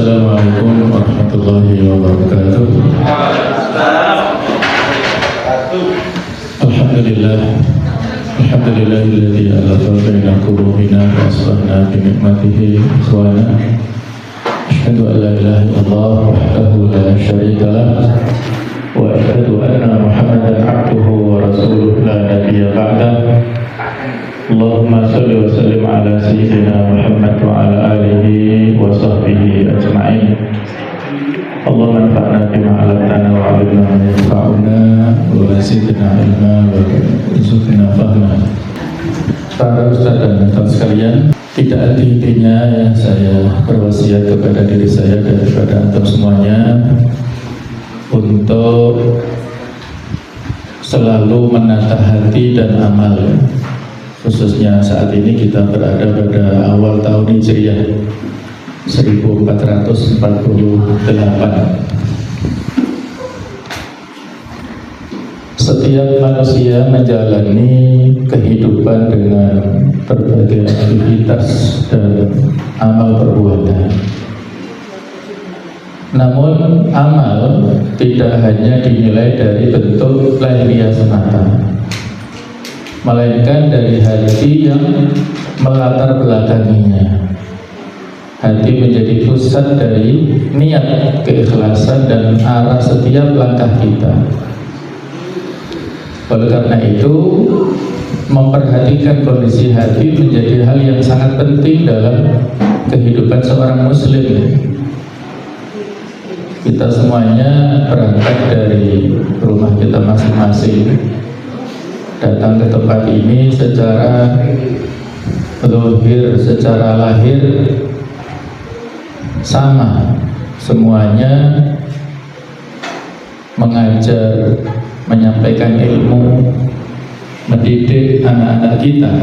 Assalamualaikum warahmatullahi wabarakatuh. Alhamdulillahilladzi alafa baina qulubina wa aslahna bi ni'matihi ikhwana. Asyhadu an la ilaha illallah wahdahu la syarika lah wa asyhadu anna Muhammadan abduhu wa rasuluhu la nabiyya ba'dah. Allahumma shalli wa sallim ala sayyidina Muhammad wa ala alihi wa sahbihi ajma'in. Allahumma anfa'na bima 'allamtana wa 'allimna ma yanfa'una wa zidna ilma wa rzuqna fahma. Para ustaz dan hadirin sekalian, tidak henti-hentinya yang saya berwasiat kepada diri saya dan kepada antum semuanya untuk selalu menata hati dan amal. Khususnya saat ini kita berada pada awal tahun Hijriah 1448. Setiap manusia menjalani kehidupan dengan berbagai aktivitas dan amal perbuatan. Namun amal tidak hanya dinilai dari bentuk lahiriah semata, melainkan dari hati yang melatar belakanginya. Hati menjadi pusat dari niat, keikhlasan, dan arah setiap langkah kita. Oleh karena itu, memperhatikan kondisi hati menjadi hal yang sangat penting dalam kehidupan seorang muslim. Kita semuanya berangkat dari rumah kita masing-masing, datang ke tempat ini secara zahir, secara lahir sama, semuanya mengajar, menyampaikan ilmu, mendidik anak-anak kita.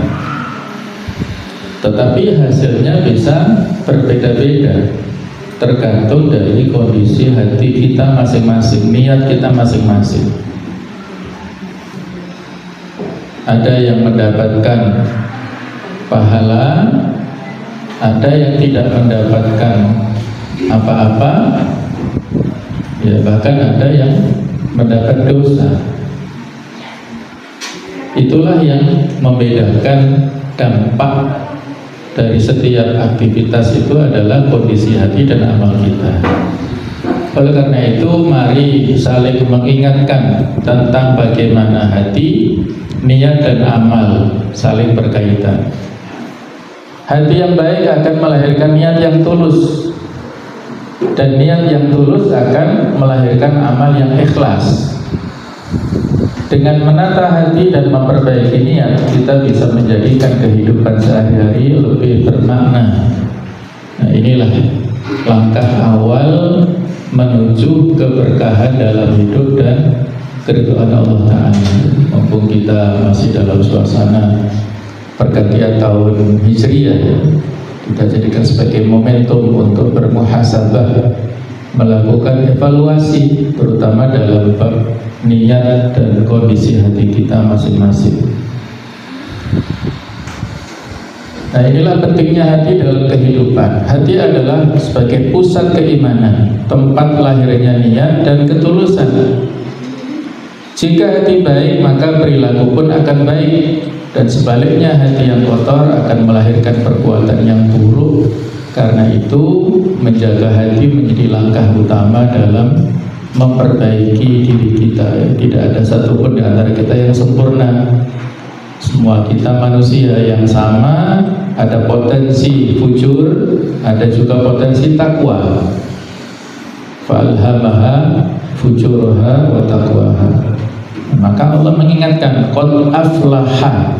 Tetapi hasilnya bisa berbeda-beda, tergantung dari kondisi hati kita masing-masing, niat kita masing-masing. Ada yang mendapatkan pahala, ada yang tidak mendapatkan apa-apa, ya bahkan ada yang mendapat dosa. Itulah yang membedakan dampak dari setiap aktivitas itu adalah kondisi hati dan amal kita. Oleh karena itu, mari saling mengingatkan tentang bagaimana hati, niat dan amal saling berkaitan. Hati yang baik akan melahirkan niat yang tulus, dan niat yang tulus akan melahirkan amal yang ikhlas. Dengan menata hati dan memperbaiki niat, kita bisa menjadikan kehidupan sehari-hari lebih bermakna. Nah, inilah langkah awal menuju keberkahan dalam hidup dan keridhaan Allah Ta'ala. Mumpung kita masih dalam suasana pergantian tahun Hijriah, kita jadikan sebagai momentum untuk bermuhasabah, melakukan evaluasi, terutama dalam bab niat dan kondisi hati kita masing-masing. Nah, inilah pentingnya hati dalam kehidupan. Hati adalah sebagai pusat keimanan, tempat lahirnya niat dan ketulusan. Jika hati baik, maka perilaku pun akan baik. Dan sebaliknya, hati yang kotor akan melahirkan perbuatan yang buruk. Karena itu, menjaga hati menjadi langkah utama dalam memperbaiki diri kita. Tidak ada satupun di antara kita yang sempurna. Semua kita manusia yang sama, ada potensi fujur, ada juga potensi takwa. Fa'alhamaha fujuraha wa taqwaha. Maka Allah mengingatkan, qad aflaha,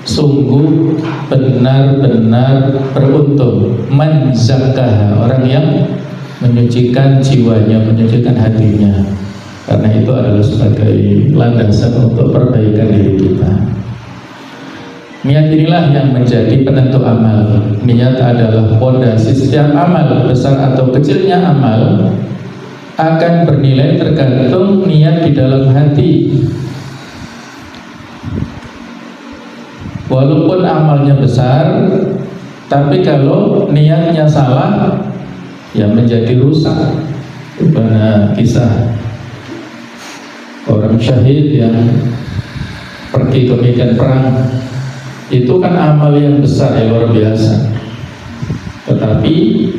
sungguh benar-benar beruntung, man zakkaha, orang yang menyucikan jiwanya, menyucikan hatinya. Karena itu adalah sebagai landasan untuk perbaikan diri kita. Niat inilah yang menjadi penentu amal. Niat adalah pondasi setiap amal, besar atau kecilnya amal akan bernilai tergantung niat di dalam hati. Walaupun amalnya besar, tapi kalau niatnya salah, yang menjadi rusak. Pada kisah orang syahid yang pergi ke medan perang, itu kan amal yang besar, yang luar biasa. Tetapi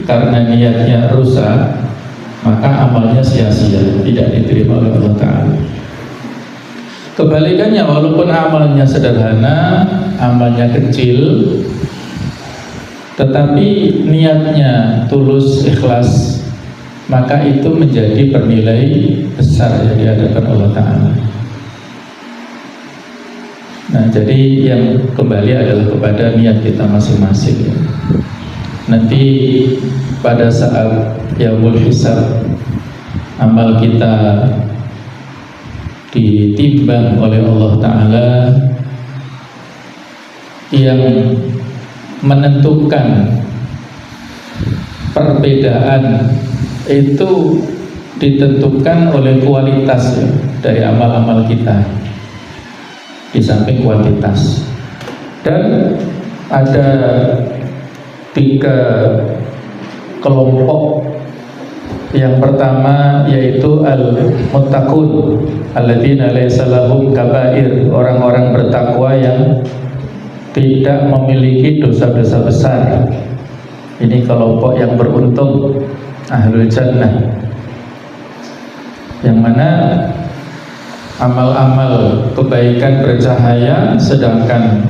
karena niatnya rusak, maka amalnya sia-sia, tidak diterima oleh Allah Ta'ala. Kebalikannya, walaupun amalnya sederhana, amalnya kecil, tetapi niatnya tulus, ikhlas, maka itu menjadi bernilai besar yang di hadapan Allah Ta'ala. Nah, jadi yang kembali adalah kepada niat kita masing-masing. Nanti pada saat yaumul hisab, amal kita ditimbang oleh Allah Ta'ala. Yang menentukan perbedaan itu ditentukan oleh kualitas ya, dari amal-amal kita di samping kuantitas. Dan ada 3 kelompok. Yang pertama yaitu al-muttaqun alladzina laysa lahum kabair, orang-orang bertakwa yang tidak memiliki dosa-dosa besar. Ini kelompok yang beruntung, ahlul jannah, yang mana amal-amal kebaikan bercahaya, sedangkan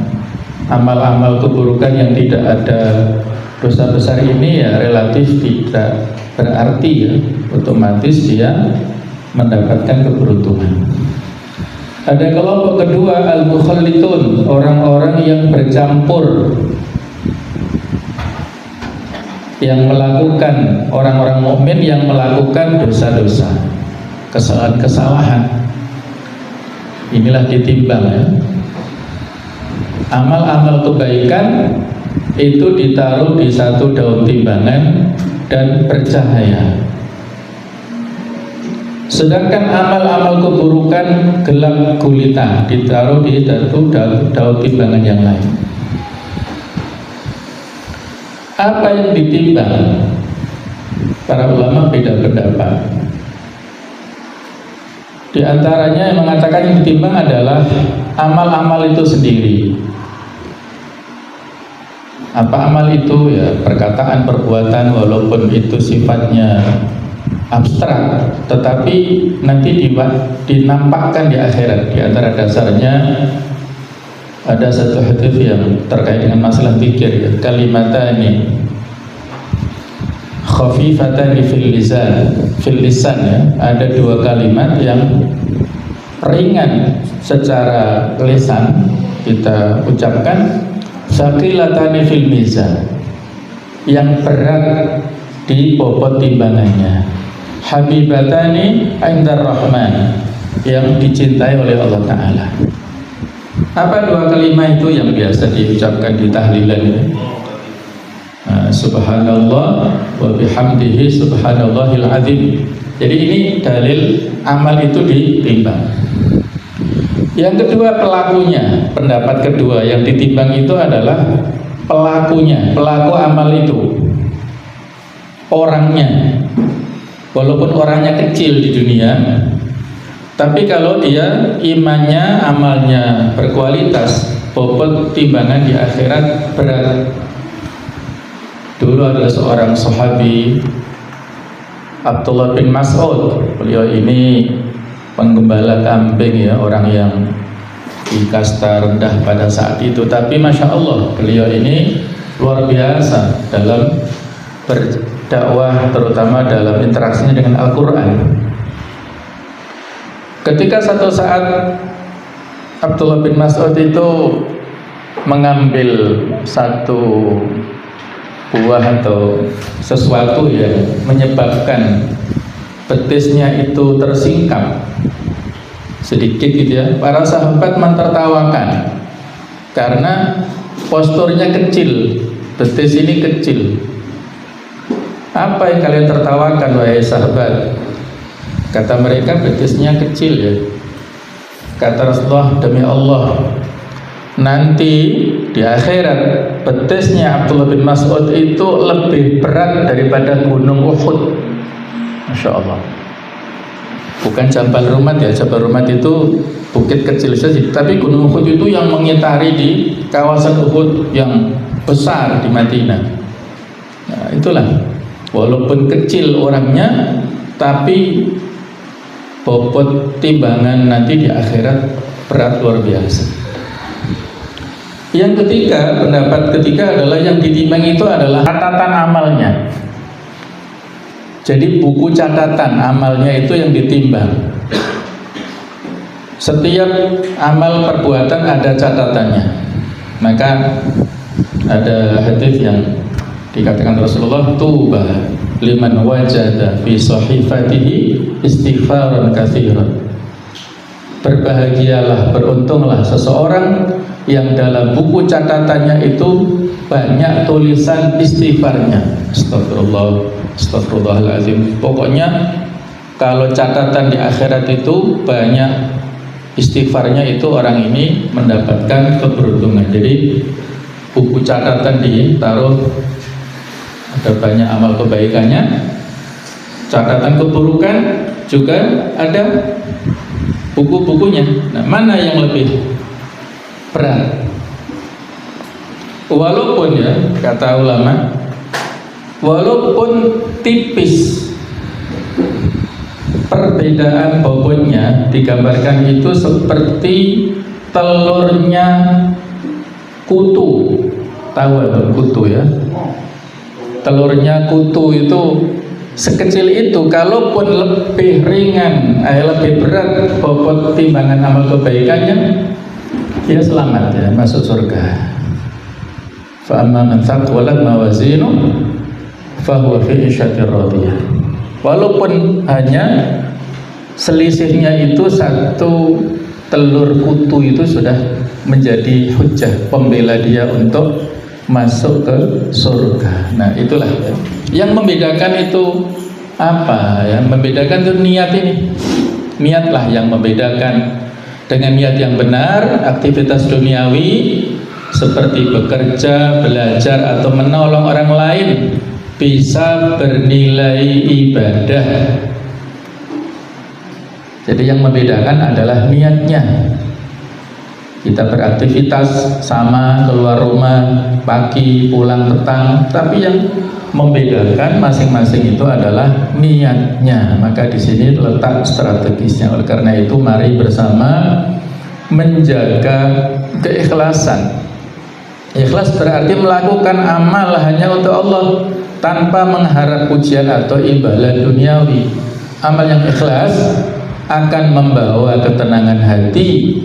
amal-amal keburukan yang tidak ada dosa besar ini ya relatif tidak berarti ya, otomatis dia mendapatkan keberuntungan. Ada kelompok kedua, al-mukhallitun, orang-orang yang bercampur, yang melakukan, orang-orang mukmin yang melakukan dosa-dosa, kesalahan-kesalahan. Inilah ditimbang ya. Amal-amal kebaikan itu ditaruh di satu daun timbangan dan bercahaya. Sedangkan amal-amal keburukan gelap gulita ditaruh di satu daun timbangan yang lain. Apa yang ditimbang? Para ulama beda pendapat. Di antaranya yang mengatakan yang ditimbang adalah amal-amal itu sendiri. Apa amal itu? Ya perkataan, perbuatan, walaupun itu sifatnya abstrak, tetapi nanti dinampakkan di akhirat. Di antara dasarnya ada satu hadis yang terkait dengan masalah zikir ya. Kalimatani khafifatani fil lisan ya. Ada 2 kalimat yang ringan secara lisan kita ucapkan, saqilatani fil mizan, yang berat di bobot timbangannya, habibatani indar rahman, yang dicintai oleh Allah Ta'ala. Apa 2 kalimat itu yang biasa diucapkan di tahlilan ya? Subhanallah wa bihamdihi subhanallahil azim. Jadi ini dalil amal itu ditimbang. Yang kedua pelakunya, pendapat kedua yang ditimbang itu adalah pelakunya, pelaku amal itu, orangnya. Walaupun orangnya kecil di dunia, tapi kalau dia imannya, amalnya berkualitas, bobot timbangan di akhirat berat. Dulu ada seorang sahabi, Abdullah bin Mas'ud. Beliau ini penggembala kambing ya, orang yang di kasta rendah pada saat itu. Tapi Masya Allah, beliau ini luar biasa dalam berdakwah, terutama dalam interaksinya dengan Al-Quran. Ketika satu saat Abdullah bin Mas'ud itu mengambil satu buah atau sesuatu yang menyebabkan betisnya itu tersingkap sedikit gitu ya, para sahabat mentertawakan karena posturnya kecil, betis ini kecil. Apa yang kalian tertawakan wahai sahabat? Kata mereka, betisnya kecil ya. Kata Rasulullah, demi Allah, nanti di akhirat betisnya Abdullah bin Mas'ud itu lebih berat daripada gunung Uhud. Masya Allah. Bukan Jabal Rumat ya, Jabal Rumat itu bukit kecil saja, tapi gunung Uhud itu yang mengitari di kawasan Uhud yang besar di Madinah. Nah, itulah, walaupun kecil orangnya, tapi bobot timbangan nanti di akhirat berat luar biasa. Yang ketiga, pendapat ketiga adalah yang ditimbang itu adalah catatan amalnya. Jadi buku catatan amalnya itu yang ditimbang. Setiap amal perbuatan ada catatannya. Maka ada hadis yang dikatakan Rasulullah, tuba liman wajada fi sahifatihi istighfaran katsiran. Berbahagialah, beruntunglah seseorang yang dalam buku catatannya itu banyak tulisan istighfarnya. Astagfirullah, astagfirullahaladzim. Pokoknya kalau catatan di akhirat itu banyak istighfarnya, itu orang ini mendapatkan keberuntungan. Jadi buku catatan ditaruh, ada banyak amal kebaikannya, catatan keburukan juga ada buku-bukunya. Nah, mana yang lebih berat? Walaupun ya, kata ulama, walaupun tipis perbedaan bobotnya, digambarkan itu seperti telurnya kutu. Tahu atau kutu ya? Telurnya kutu itu sekecil itu, kalaupun lebih ringan, lebih berat bobot timbangan amal kebaikannya, dia selamat ya, masuk surga. Fa amma man thaqulat mawazinu fa huwa fi 'ishatir radiyah. Walaupun hanya selisihnya itu satu telur kutu, itu sudah menjadi hujah pembela dia untuk masuk ke surga. Nah, itulah ya. Yang membedakan itu apa? Yang membedakan itu niat ini. Niatlah yang membedakan. Dengan niat yang benar, aktivitas duniawi seperti bekerja, belajar atau menolong orang lain bisa bernilai ibadah. Jadi yang membedakan adalah niatnya. Kita beraktivitas sama, keluar rumah pagi, pulang petang, tapi yang membedakan masing-masing itu adalah niatnya. Maka di sini letak strategisnya. Oleh karena itu, mari bersama menjaga keikhlasan. Ikhlas berarti melakukan amal hanya untuk Allah tanpa mengharap pujian atau imbalan duniawi. Amal yang ikhlas akan membawa ketenangan hati,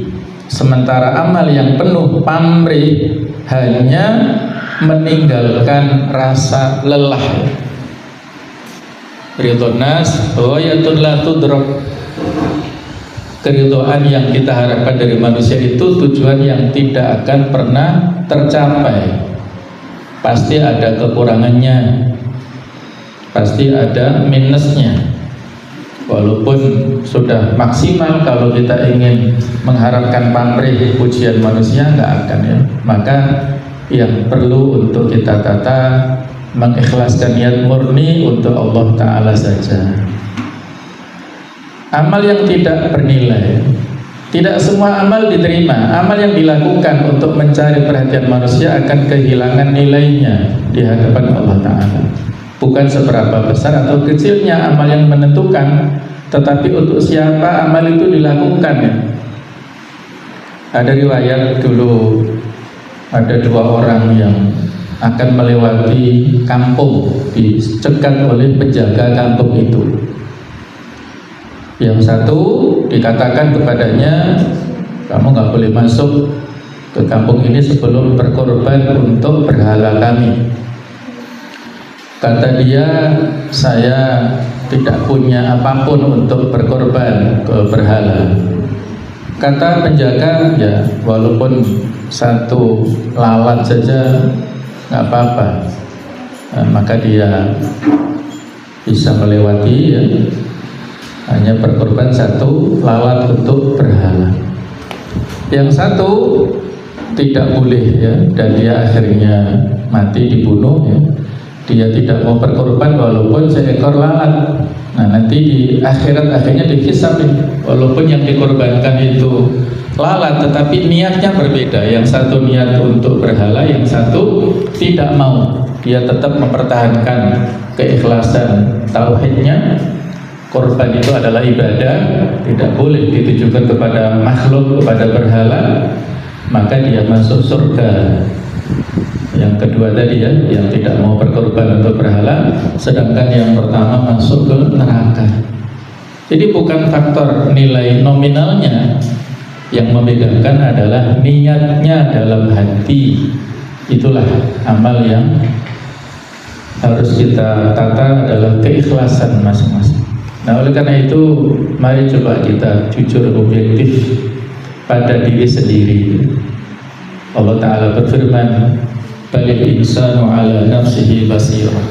sementara amal yang penuh pamrih hanya meninggalkan rasa lelah. Ridho nas ghayatun la tudrak. Keridhaan yang kita harapkan dari manusia itu tujuan yang tidak akan pernah tercapai. Pasti ada kekurangannya, pasti ada minusnya. Walaupun sudah maksimal, kalau kita ingin mengharapkan pamrih pujian manusia, nggak akan ya. Maka yang perlu untuk kita tata, mengikhlaskan niat murni untuk Allah Ta'ala saja. Amal yang tidak bernilai, tidak semua amal diterima. Amal yang dilakukan untuk mencari perhatian manusia akan kehilangan nilainya di hadapan Allah Ta'ala. Bukan seberapa besar atau kecilnya amal yang menentukan, tetapi untuk siapa amal itu dilakukan ya. Ada riwayat dulu, ada dua orang yang akan melewati kampung, dicegat oleh penjaga kampung itu. Yang satu dikatakan kepadanya, kamu nggak boleh masuk ke kampung ini sebelum berkorban untuk berhala kami. Kata dia, saya tidak punya apapun untuk berkorban ke berhala. Kata penjaga, ya walaupun satu lalat saja nggak apa-apa. Nah, maka dia bisa melewati ya, hanya berkorban satu lalat untuk berhala. Yang satu tidak boleh ya, dan dia akhirnya mati dibunuh ya. Dia tidak mau berkorban walaupun seekor lalat. Nah nanti di akhirat akhirnya dihisabin, walaupun yang dikorbankan itu lalat, tetapi niatnya berbeda. Yang satu niat untuk berhala, yang satu tidak mau. Dia tetap mempertahankan keikhlasan tauhidnya. Korban itu adalah ibadah, tidak boleh ditujukan kepada makhluk, kepada berhala, maka dia masuk surga. Yang kedua tadi ya, yang tidak mau berkorban untuk berhala, sedangkan yang pertama masuk ke neraka. Jadi bukan faktor nilai nominalnya yang membedakan, adalah niatnya dalam hati. Itulah amal yang harus kita tata, adalah keikhlasan masing-masing. Nah oleh karena itu, mari coba kita jujur objektif pada diri sendiri. Allah Ta'ala berfirman, balil insanu ala nafsihi basirah.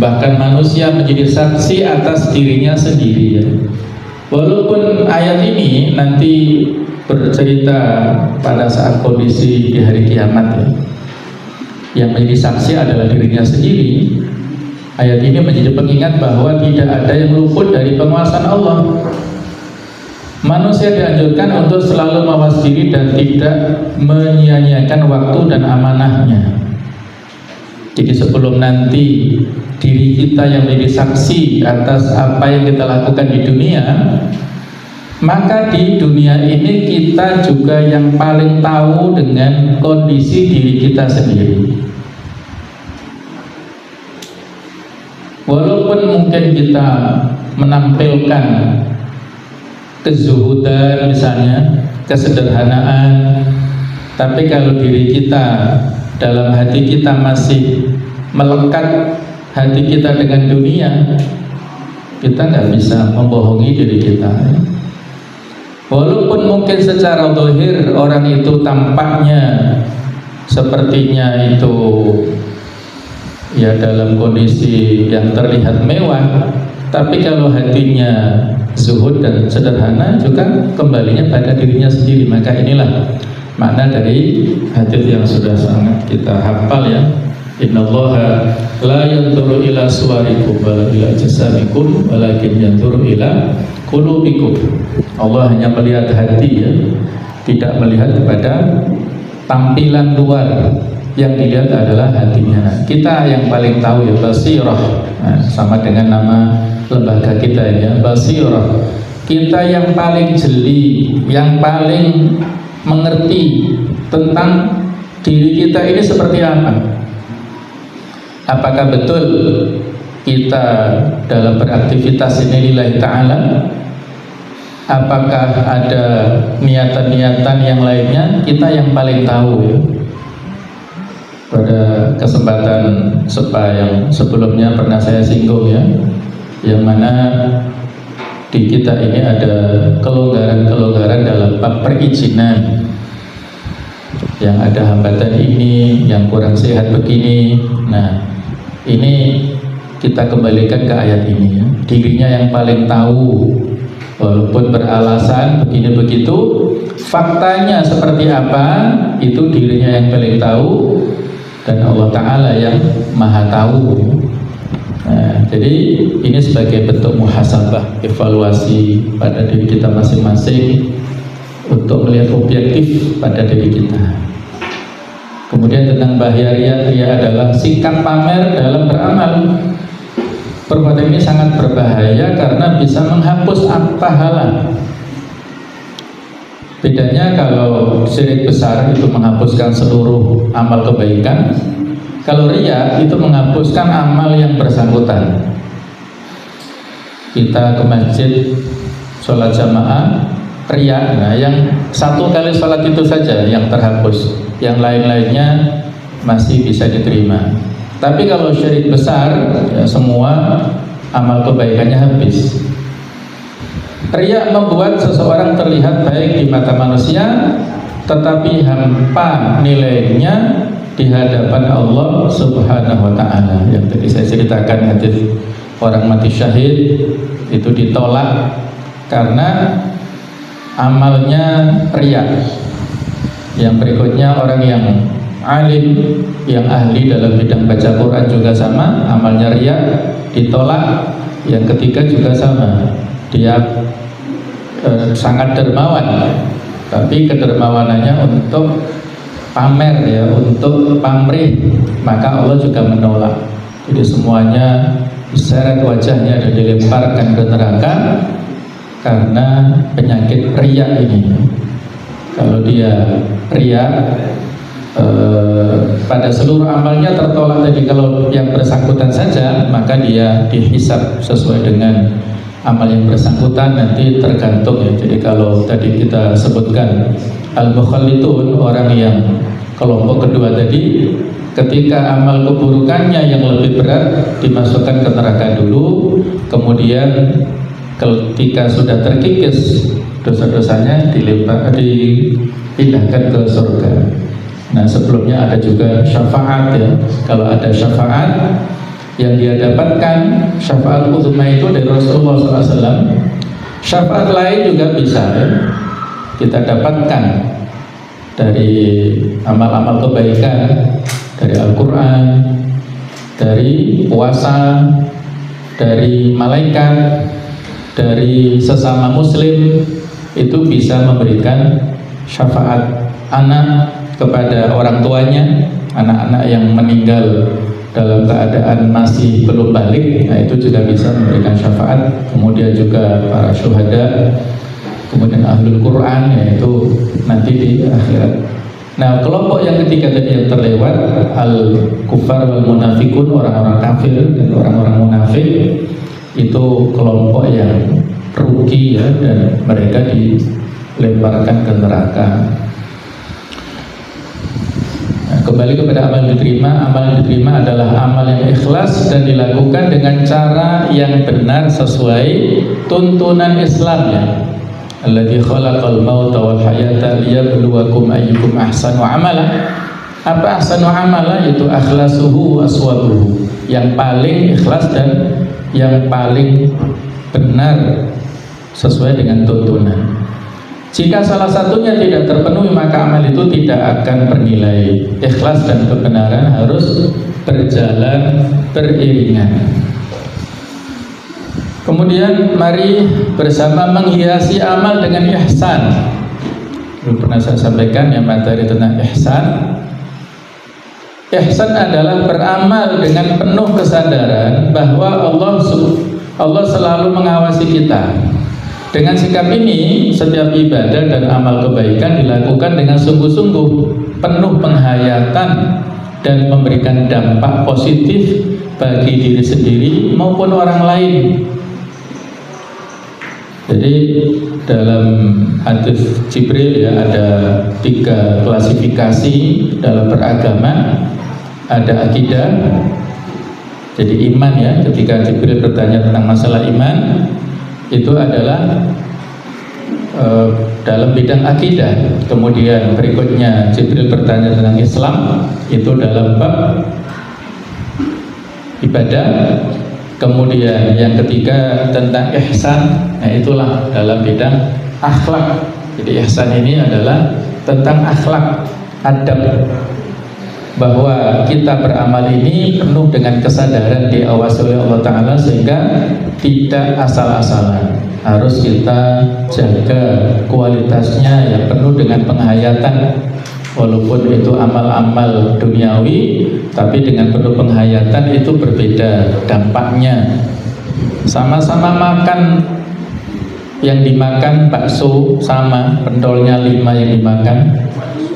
Bahkan manusia menjadi saksi atas dirinya sendiri ya. Walaupun ayat ini nanti bercerita pada saat kondisi di hari kiamat ya, yang menjadi saksi adalah dirinya sendiri. Ayat ini menjadi pengingat bahwa tidak ada yang luput dari penguasaan Allah. Manusia dianjurkan untuk selalu mawas diri dan tidak menyia-nyiakan waktu dan amanahnya. Jadi sebelum nanti diri kita yang menjadi saksi atas apa yang kita lakukan di dunia, maka di dunia ini kita juga yang paling tahu dengan kondisi diri kita sendiri. Walaupun mungkin kita menampilkan kezuhudan misalnya, kesederhanaan, tapi kalau diri kita, dalam hati kita masih melekat hati kita dengan dunia, kita nggak bisa membohongi diri kita. Walaupun mungkin secara zahir orang itu tampaknya sepertinya itu ya dalam kondisi yang terlihat mewah, tapi kalau hatinya zuhud dan sederhana juga kembalinya pada dirinya sendiri. Maka inilah makna dari hadis yang sudah sangat kita hafal ya. Innallaha la yanzuru ila suwarikum wa ila jasamikum walakin yanzuru ila qulubikum. Allah hanya melihat hati ya, tidak melihat kepada tampilan luar. Yang dilihat adalah hatinya. Nah, kita yang paling tahu ya, basirah. Nah, sama dengan nama lembaga kita ya, basirah. Kita yang paling jeli, yang paling mengerti tentang diri kita ini seperti apa. Apakah betul kita dalam beraktivitas ini lillahi ta'ala? Apakah ada niatan-niatan yang lainnya? Kita yang paling tahu ya. Pada kesempatan sepa yang sebelumnya pernah saya singgung ya, yang mana di kita ini ada kelonggaran-kelonggaran dalam bab perizinan, yang ada hambatan ini, yang kurang sehat begini. Nah ini kita kembalikan ke ayat ini ya. Dirinya yang paling tahu, walaupun beralasan begini begitu, faktanya seperti apa itu dirinya yang paling tahu, dan Allah Ta'ala yang maha tahu. Nah, jadi ini sebagai bentuk muhasabah, evaluasi pada diri kita masing-masing untuk melihat objektif pada diri kita. Kemudian tentang bahaya riya adalah sikap pamer dalam beramal. Perbuatan ini sangat berbahaya karena bisa menghapus pahala. Bedanya kalau syirik besar itu menghapuskan seluruh amal kebaikan, kalau riya itu menghapuskan amal yang bersangkutan. Kita ke masjid sholat jamaah, riya, nah yang satu kali sholat itu saja yang terhapus, yang lain-lainnya masih bisa diterima. Tapi kalau syirik besar, ya semua amal kebaikannya habis. Riya membuat seseorang terlihat baik di mata manusia, tetapi hampa nilainya di hadapan Allah Subhanahu wa Ta'ala. Yang tadi saya ceritakan hadis orang mati syahid itu ditolak karena amalnya riya. Yang berikutnya orang yang alim, yang ahli dalam bidang baca Quran juga sama, amalnya riya, ditolak. Yang ketiga juga sama, dia sangat dermawan, tapi kedermawanannya untuk pamer ya, untuk pamrih, maka Allah juga menolak. Jadi semuanya diseret wajahnya dan dilemparkan ke neraka karena penyakit riya ini. Kalau dia riya, pada seluruh amalnya tertolak tadi. Kalau yang bersangkutan saja, maka dia dihisab sesuai dengan amal yang bersangkutan, nanti tergantung ya. Jadi kalau tadi kita sebutkan al-mukhallitun, orang yang kelompok kedua tadi, ketika amal keburukannya yang lebih berat dimasukkan ke neraka dulu, kemudian ketika sudah terkikis dosa-dosanya dipindahkan ke surga. Nah, sebelumnya ada juga syafaat ya. Kalau ada syafaat yang dia dapatkan, syafaat uzma itu dari Rasulullah SAW. Syafaat lain juga bisa ya, kita dapatkan dari amal-amal kebaikan, dari Al-Quran, dari puasa, dari malaikat, dari sesama muslim, itu bisa memberikan syafaat. Anak kepada orang tuanya, anak-anak yang meninggal dalam keadaan masih belum balik, nah itu juga bisa memberikan syafaat. Kemudian juga para syuhada, kemudian ahlul Quran, yaitu nanti di akhirat. Nah, kelompok yang ketiga tadi yang terlewat, al-kufar wal munafikun, orang-orang kafir dan orang-orang munafik, itu kelompok yang rugi ya, dan mereka dilemparkan ke neraka. Kembali kepada amal diterima. Amal diterima adalah amal yang ikhlas dan dilakukan dengan cara yang benar sesuai tuntunan Islam ya. Alladzi khalaqal mauta wal hayata liyabluwakum ayyukum ahsanu amala. Apa ahsanu amala? Yaitu akhlasuhu wa aswabuhu. Yang paling ikhlas dan yang paling benar sesuai dengan tuntunan. Jika salah satunya tidak terpenuhi, maka amal itu tidak akan bernilai. Ikhlas dan kebenaran harus berjalan beriringan. Kemudian mari bersama menghiasi amal dengan ihsan. Dulu pernah saya sampaikan yang materi tentang ihsan. Ihsan adalah beramal dengan penuh kesadaran bahwa Allah selalu mengawasi kita. Dengan sikap ini, setiap ibadah dan amal kebaikan dilakukan dengan sungguh-sungguh, penuh penghayatan dan memberikan dampak positif bagi diri sendiri maupun orang lain. Jadi dalam hadis Jibril ya, ada 3 klasifikasi dalam beragama. Ada akidah, jadi iman ya. Ketika Jibril bertanya tentang masalah iman, itu adalah dalam bidang akidah. Kemudian berikutnya Jibril bertanya tentang Islam, itu dalam bab ibadah. Kemudian yang ketiga tentang ihsan, nah itulah dalam bidang akhlak. Jadi ihsan ini adalah tentang akhlak, adab, bahwa kita beramal ini penuh dengan kesadaran diawasi oleh Allah Ta'ala, sehingga tidak asal-asalan. Harus kita jaga kualitasnya yang penuh dengan penghayatan. Walaupun itu amal-amal duniawi, tapi dengan penuh penghayatan itu berbeda dampaknya. Sama-sama makan, yang dimakan bakso sama, pentolnya 5 yang dimakan.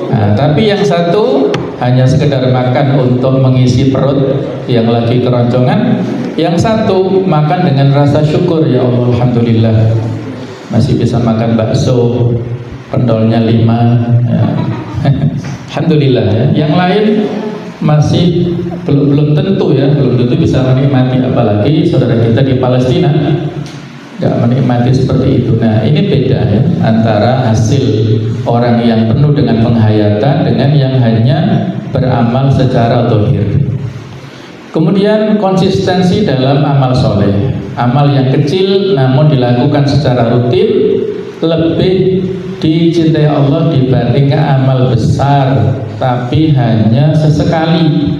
Nah, tapi yang satu hanya sekedar makan untuk mengisi perut yang lagi keroncongan, yang satu makan dengan rasa syukur, ya Allah, alhamdulillah masih bisa makan bakso, pentolnya 5 ya. Alhamdulillah ya. Yang lain masih belum tentu ya, belum tentu bisa menikmati, apalagi saudara kita di Palestina nggak menikmati seperti itu. Nah, ini beda ya antara hasil orang yang penuh dengan penghayatan dengan yang hanya beramal secara zahir. Kemudian konsistensi dalam amal soleh, amal yang kecil namun dilakukan secara rutin lebih dicintai Allah dibanding amal besar tapi hanya sesekali.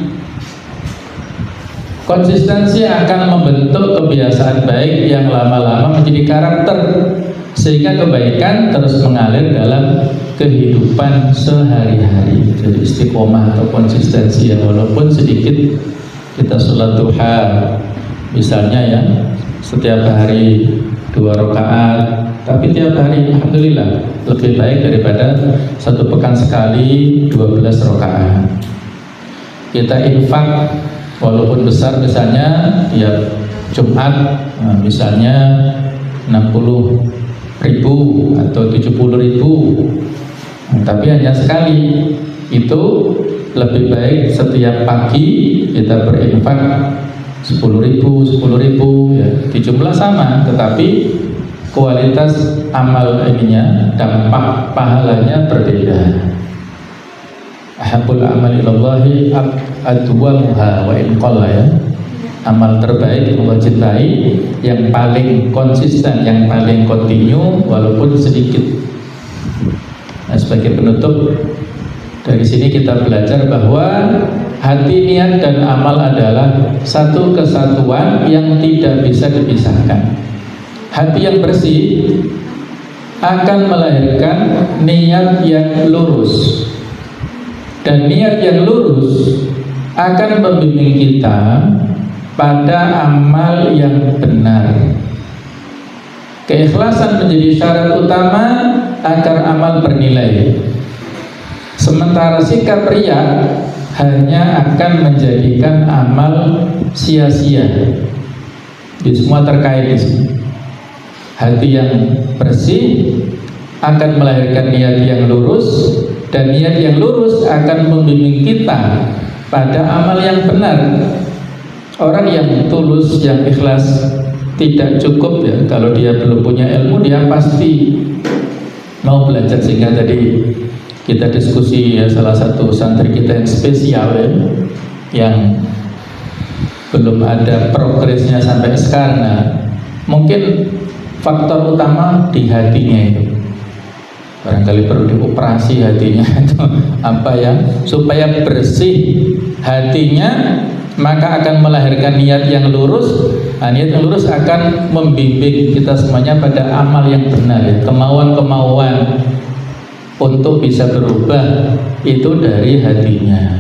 Konsistensi akan membentuk kebiasaan baik yang lama-lama menjadi karakter, sehingga kebaikan terus mengalir dalam kehidupan sehari-hari. Jadi istiqomah atau konsistensi ya, walaupun sedikit kita sholat duha misalnya ya, setiap hari 2 rakaat, tapi tiap hari alhamdulillah lebih baik daripada satu pekan sekali 12 rakaat. Kita infak walaupun besar, misalnya tiap Jumat misalnya 60.000 atau 70.000, tapi hanya sekali, itu lebih baik setiap pagi kita berinfak 10.000 ya, di jumlah sama, tetapi kualitas amal ininya, dampak pahalanya berbeda. Ahabul amal ilallahi adwamuha wa in qalla ya. Amal terbaik yang Allah cintai yang paling konsisten, yang paling kontinu walaupun sedikit. Nah, sebagai penutup, dari sini kita belajar bahwa hati, niat, dan amal adalah satu kesatuan yang tidak bisa dipisahkan. Hati yang bersih akan melahirkan niat yang lurus, dan niat yang lurus akan membimbing kita pada amal yang benar. Keikhlasan menjadi syarat utama agar amal bernilai. Sementara sikap riya hanya akan menjadikan amal sia-sia. Jadi semua terkait di sini. Hati yang bersih akan melahirkan niat yang lurus, dan niat yang lurus akan membimbing kita pada amal yang benar. Orang yang tulus, yang ikhlas tidak cukup ya, kalau dia belum punya ilmu dia pasti mau belajar. Sehingga tadi kita diskusi ya, salah satu santri kita yang spesial ya, yang belum ada progresnya sampai sekarang. Nah, mungkin faktor utama di hatinya itu, barangkali perlu dioperasi hatinya itu apa ya, supaya bersih hatinya, maka akan melahirkan niat yang lurus. Nah, niat yang lurus akan membimbing kita semuanya pada amal yang benar ya. Kemauan-kemauan untuk bisa berubah itu dari hatinya.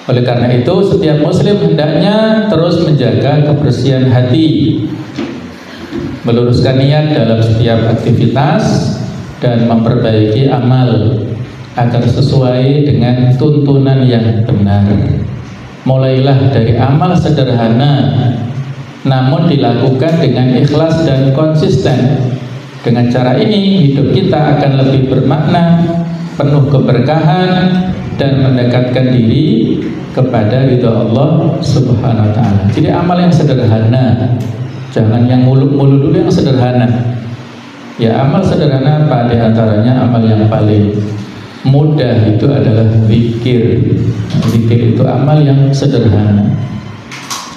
Oleh karena itu setiap muslim hendaknya terus menjaga kebersihan hati, meluruskan niat dalam setiap aktivitas, dan memperbaiki amal agar sesuai dengan tuntunan yang benar. Mulailah dari amal sederhana, namun dilakukan dengan ikhlas dan konsisten. Dengan cara ini hidup kita akan lebih bermakna, penuh keberkahan, dan mendekatkan diri kepada ridha Allah Subhanahu wa ta'ala. Jadi amal yang sederhana, jangan yang muluk-muluk dulu, yang sederhana. Ya, amal sederhana apa? Di antaranya amal yang paling mudah itu adalah zikir. Zikir itu amal yang sederhana,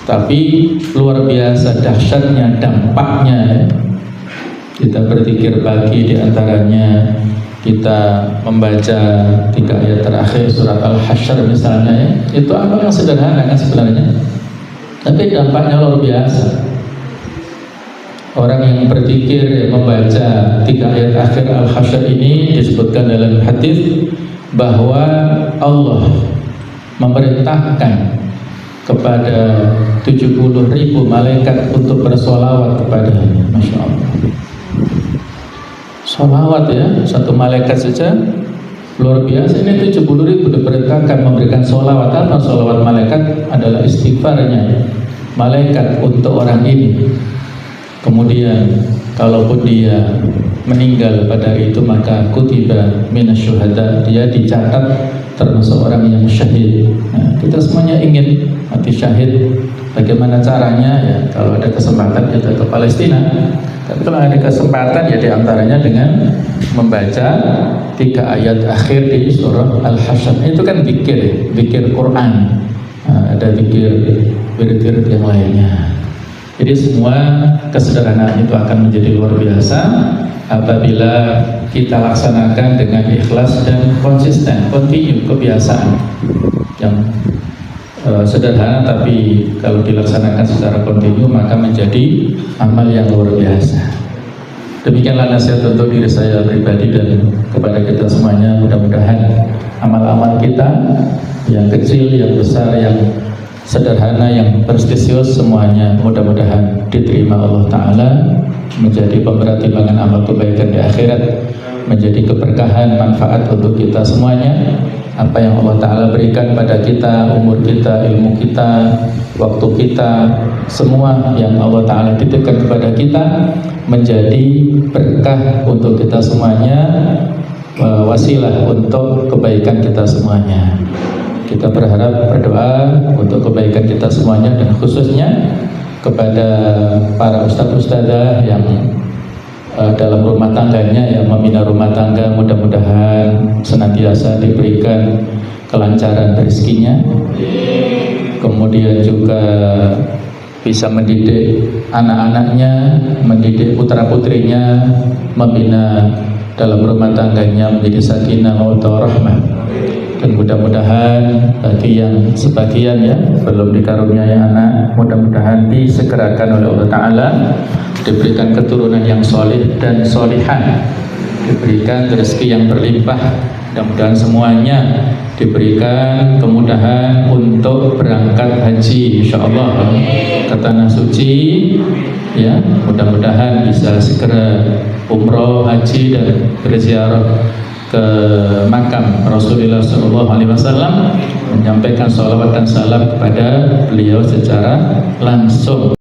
tapi luar biasa dahsyatnya dampaknya. Kita berzikir pagi, di antaranya kita membaca 3 ayat terakhir surat Al-Hasyr misalnya ya. Itu amal yang sederhana kan sebenarnya, tapi dampaknya luar biasa. Orang yang berzikir, membaca 3 ayat akhir Al-Hasyr ini, disebutkan dalam hadis bahwa Allah memerintahkan kepada 70.000 malaikat untuk bersolawat kepadanya. Masya Allah. Solawat ya, satu malaikat saja luar biasa. Ini 70.000 diperintahkan memberikan solawat. Apa solawat malaikat? Adalah istighfarnya malaikat untuk orang ini. Kemudian kalaupun dia meninggal pada hari itu, maka kutiba minasyuhada, dia dicatat termasuk orang yang syahid. Nah, kita semuanya ingin mati syahid. Bagaimana caranya ya? Kalau ada kesempatan kita ke Palestina. Tapi kalau ada kesempatan ya diantaranya dengan membaca 3 ayat akhir di surah Al-Hasyr. Itu kan zikir, zikir Quran. Nah, ada zikir yang lainnya. Jadi semua kesederhanaan itu akan menjadi luar biasa apabila kita laksanakan dengan ikhlas dan konsisten, continue, kebiasaan yang sederhana tapi kalau dilaksanakan secara kontinu maka menjadi amal yang luar biasa. Demikianlah nasihat untuk diri saya pribadi dan kepada kita semuanya. Mudah-mudahan amal-amal kita yang kecil, yang besar, yang sederhana, yang prestisius, semuanya mudah-mudahan diterima Allah Ta'ala, menjadi pemberat timbangan amal kebaikan di akhirat, menjadi keberkahan, manfaat untuk kita semuanya. Apa yang Allah Ta'ala berikan pada kita, umur kita, ilmu kita, waktu kita, semua yang Allah Ta'ala titipkan kepada kita menjadi berkah untuk kita semuanya, wasilah untuk kebaikan kita semuanya. Kita berharap, berdoa untuk kebaikan kita semuanya, dan khususnya kepada para ustadz-ustadzah yang dalam rumah tangganya, yang membina rumah tangga, mudah-mudahan senantiasa diberikan kelancaran rezekinya, kemudian juga bisa mendidik anak-anaknya, mendidik putra-putrinya, membina dalam rumah tangganya menjadi sakinah mawaddah rahmah. Dan mudah-mudahan bagi yang sebagian ya belum dikaruniai anak, mudah-mudahan disegerakan oleh Allah Ta'ala, diberikan keturunan yang soleh dan solihah, diberikan rezeki yang berlimpah. Mudah-mudahan semuanya diberikan kemudahan untuk berangkat haji, insyaallah ke tanah suci ya. Mudah-mudahan bisa segera umroh, haji, dan berziarah ke makam Rasulullah SAW, menyampaikan sholawat dan salam kepada beliau secara langsung.